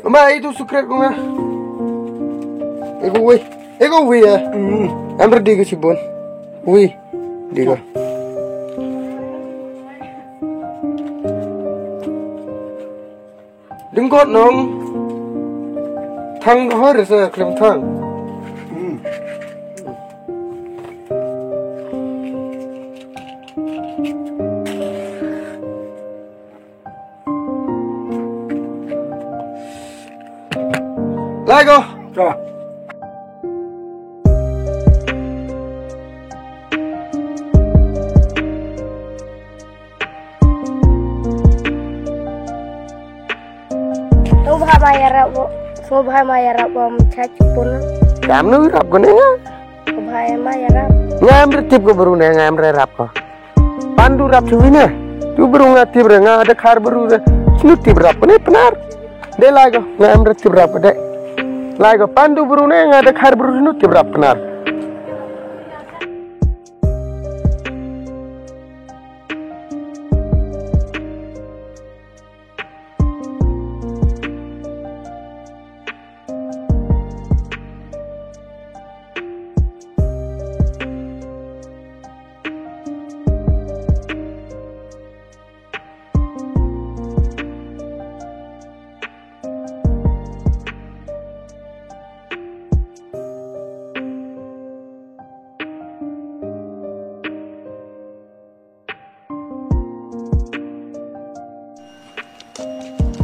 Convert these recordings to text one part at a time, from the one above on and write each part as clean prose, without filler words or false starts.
Ma itu secret ko nga. Ego wi ya. Amber di ko sibon. Wi. Di ko. Dengkot nong. Thang ho re sa klem thang. Lego. Cho. Sobha maya rap chat pun. Kam nu rap ko ne nga. Sobha maya rap. Ngam retip ko baru ne ngam re rap ko. Pandu rap chuwi ne. Tu baru ngatip re nga ada khar baru re. Snu tip rap ne penar. De lago ngam retip rap de. Lago pandu baru ne nga ada khar baru snu tip rap penar.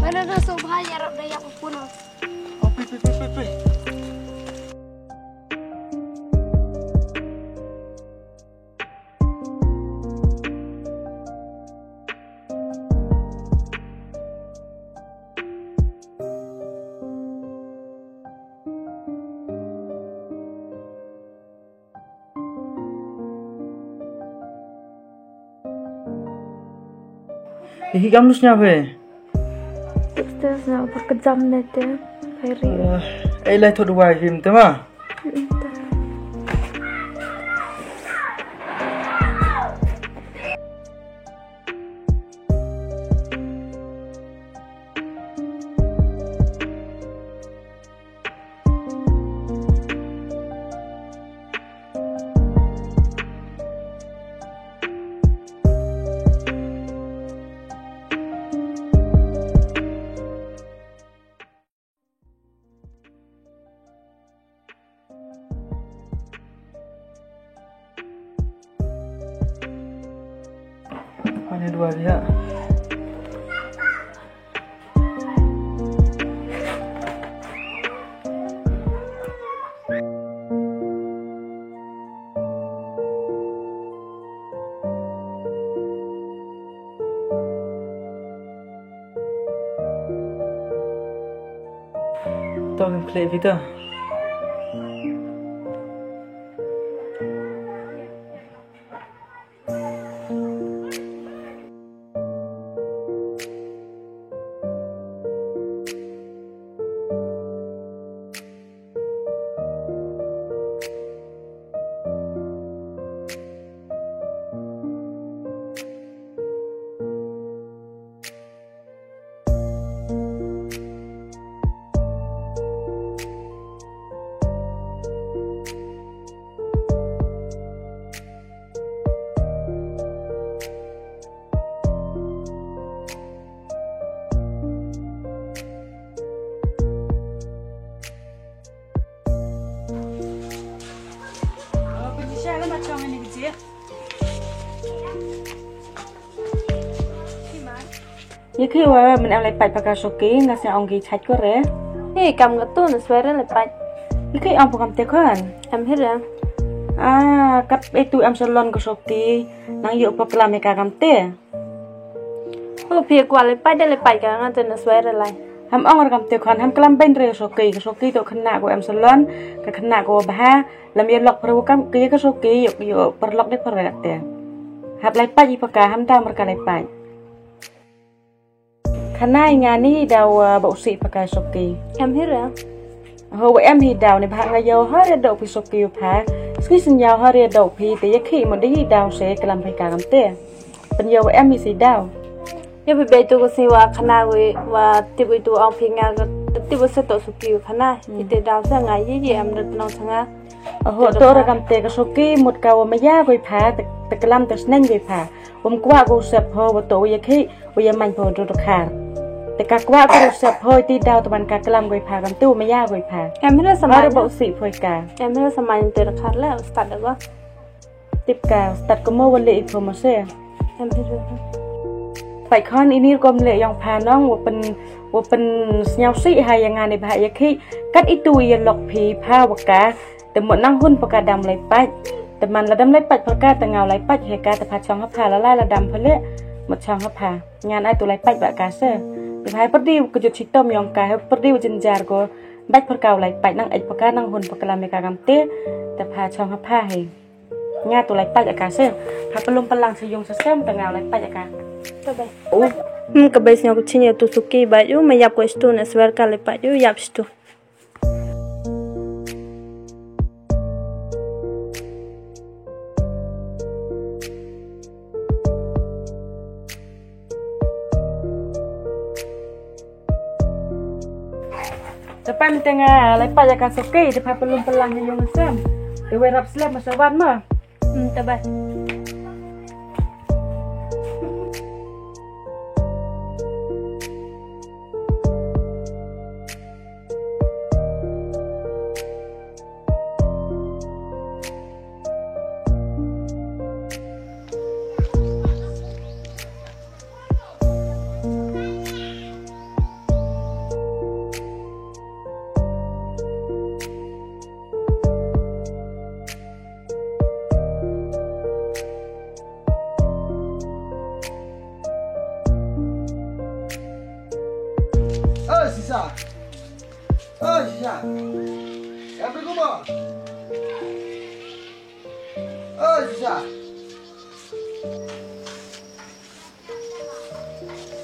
Mana dah sobha ya rap daya pun. Oh, pi. Ini kamusnya be. Terus nak berkejam nanti. Ferry. Lai thot wai him tema. Mana dua dia? Tahu play video. Như khi mà mình ăn lại bạch bạc số ký là sẽ ông ghi chạch có rẻ. Hey, cầm cái tu nó xoay ra lại bạch. Như khi ông cầm tiền khoản. Em hết rồi. Cấp itu em sẽ lon có số ký năng dụ bạc làm cái cầm tiền. Hồ phía qua lại bạch đây lại bạch cái ngang tên nó xoay ra lại. Ham ông cầm tiền khoản ham cầm bên rìa số ký tổ khăn nạ của em sẽ lon cái khăn nạ của bà làm việc lọc rồi cầm ký cái số ký dụ bật lọc để bật lại tiền. Hab lại bạch gì bạc ham ta mereka lại bạch. Karena ngani daw bau si pakai soki. Em hết rồi. Hồ em thì đào này bạn là dầu hết ra đậu phi soki phá. Khi sinh nhau hết ra đậu phi thì khi mà đi đào sẽ làm phải cả làm tê. Bây giờ em thì sẽ đào. Nhưng vì bây tôi có sinh hoạt khả năng với và tiếp với tôi ông phi ngang tiba setok suki kana ite daw sa ngai ye am rat nong changa to ra kam te ka soki một cầu mà ya goi pha te kalam te sneng goi pha qua go sep ho wa to ye khi wa ya man pho ro kha te ka qua go sep ho ti daw to ban ka kalam goi pha kam tu ma ya goi pha em ra sama ra bo si phoi ka em ra sama te ra khar la start da tip ka start ko mo wa le pho ma se em ra ไปคอนอินี่กลมเลยยองพาน้องว่าเป็นเงาสีหายงานในภายขี้กัดอีตุยหลอกผีผ้าวกาแต่หมดนั่งหุ่นประกาศดำไหลปัดแต่มันระดำไหลปัดประกาศแต่เงาไหลปัดเหตุการณ์แต่พาช่องฮับพาละไล่ระดำเพลหมดช่องฮับพางานไอตัวไหลปัดแบบกาเซ่ในภายปฏิวก็จะชิดต้มยองกาให้ปฏิวจินจาร์ก็บัดประกาศไหลปัดนั่งไอประกาศนั่งหุ่นประกาศเมกากำเต้แต่พาช่องฮับพาให้งานตัวไหลปัดแบบกาเซ่พาปลุมพลังสยองเซ่แต่เงาไหลปัดแบบกาKabesnya kucingnya tu suki baju mayap ko istu na swer kali baju yap istu. Depan tengah lepas jaga suki depan belum pelangnya yang mesem. Dewe rap slap masa wan mah. Tabah. Sisa. Oh, Sisa. Yang bergumah. Oh, Sisa.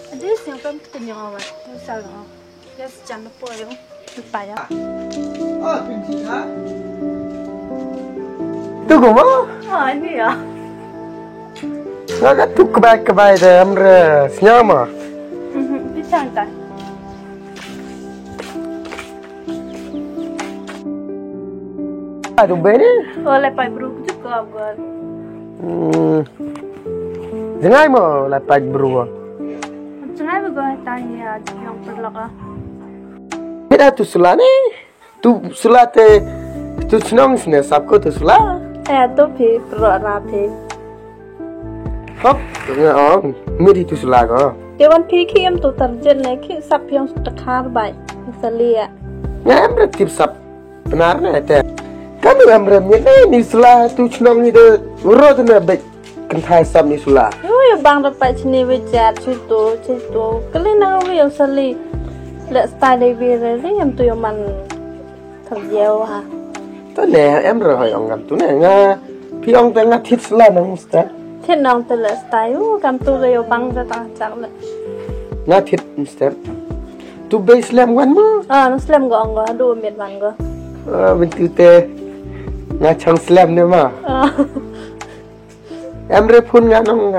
Ada siapa yang awak? Salah. Ya sejam lepas yang lupa ya. Oh, pinci ha? Tu gumah? Oh, ini ya. Ngak tu kebaik dah amra senyama. Bisa tak? Tu bene? Oleh pai buruk juga gol. Jangan mau lepas beruang. Jangan bergol tanya yang perlaga. Kita tu sulah ni. Tu sulah tu senang sini. Sabko tu sulah. Tu pi perlaga pi. Hop, orang miri tu sulah ko. Dewan pi kiam tu terjen lagi sap yang terkar baik. Misalnya. Ngam retip sap benar na te. Kami amra ni sulah tu senang ni de urut na baik kentai sap ni sulah. Yo bang dapat sini wijar situ. Kalian nak yang sali. Lek style dia yang tu yang man terjauh ha. Tu ne amra hai orang tu ne nga piong tengah tit sulah nang sta. Thiết nong từ lệ style cầm tu rồi băng ra tang chẳng lệ. Nga tit sta. Tu base lam wan mo. Nó slam gong go du miệt van go. Bentu te nga chang slam ne ma. Amra pun nga nong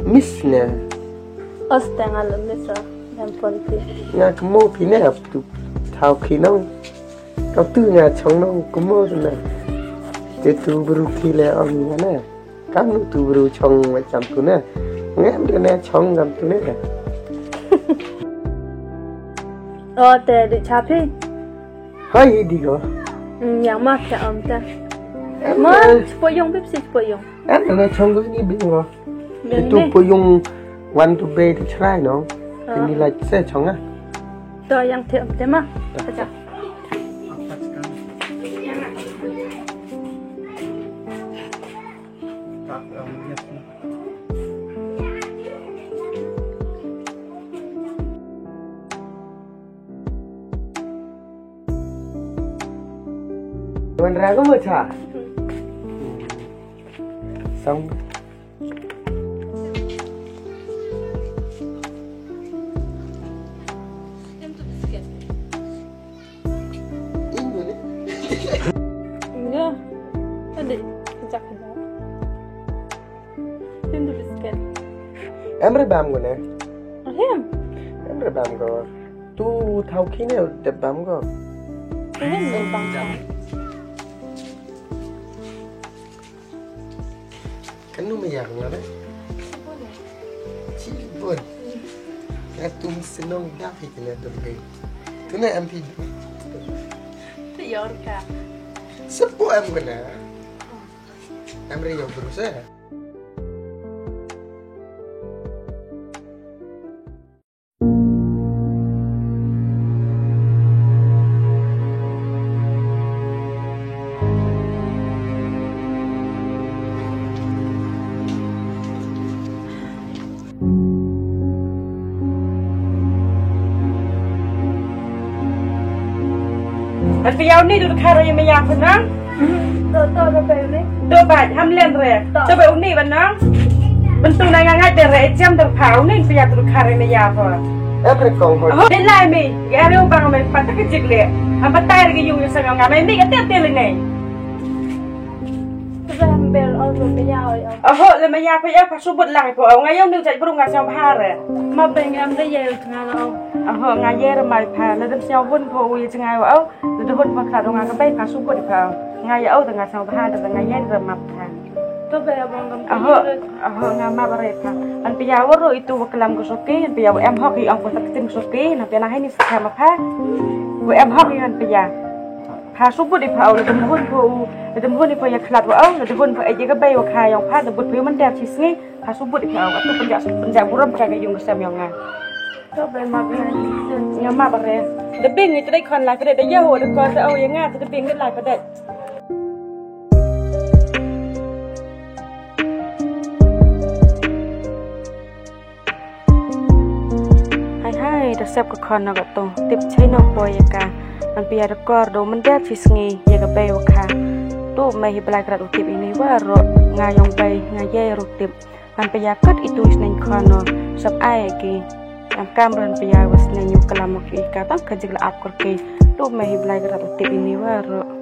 miss ne. Osteng ala misa dan ponti. Nga kemo pine ap tu thau khi nong. Kau tu nga chang nong kemo ne. Te tu baru kile ang nga ne. Kamu tu baru chong macam tu ne. Ngam dia ne chong ngam tu ne. Te di chapi. Hai di go. Yang mak ya ta. Ma spoyong bib si spoyong. Em là chong go ni bing go. Tu po yung one to be to try no. Ini like se chong ah. To yang te te ma. Aja. Tuan ragu macam. Xong. Enggak. Ada sejak dah. Tentu biskuit. Em rebam go ne. Ahem. Em rebam go. Tu bu thau kini debam ko. Ini bang. Kan nu me yak ngale. Cibun. Katum senong dah fikir tu ke. Tu nak ambil. Tu yorka. Sepu am kena. Amri yang berusaha. Alfiau ni duduk hari yang meyak benang. Tu ni. Dua baj hamlen re. Coba uni benang. Bentuk nangangat dari jam terpau ni alfiau duduk hari meyak apa. Amri kau ho. Oh, ni lah mi. Gari ubang mi patah kecil le. Apa tayar ke yung sang ngamai mi kata tiap ni. Tu hampir orang meyak. Oh, le meyak apa ya pasubut lah po. Ngayau ni cai burung ngasau bahar. Ma pengen dia ya ngalo. Oh, ngayer mai pa. Le dem siau bun po ui cengai au. Le hun pa kha dong ngaka bai pasubut pa. Ngayau tengah sau bahar tengah ngayer remap pa. Tu abang kam. Ngama bareka. An piyawaro itu kelam kusoki, an piyaw em hoki ang kontaktin kusoki, na piyana hai ni sama pa. Bu em hoki an piya. Pa subut di pa au le demhun po, le demhun di pa ya klat wa au, le demhun pa aje ka bai wa kha yang pa de but piu man dap chisngi, pa subut di pa au atu penjak buram ka yung kesam yang nga. Tu ma pengen. Ngama bare. De bing ni trai kon la ka de ya ho de kon au yang nga de bing de la pa de. Hai, dah siap ke kon nak tu. Tip cai nak boy ya ka. An pia rekor do mendat cisngi ya ka bay wakha. Tu mai hiblai krat utip ini waro ngayong bay ngaye rutip. An pia kat itu isnen kono sab ai ki. Am kamran pia was nenyu kalamak ka tang kajig la ap korke. Tu mai hiblai krat utip ini waro.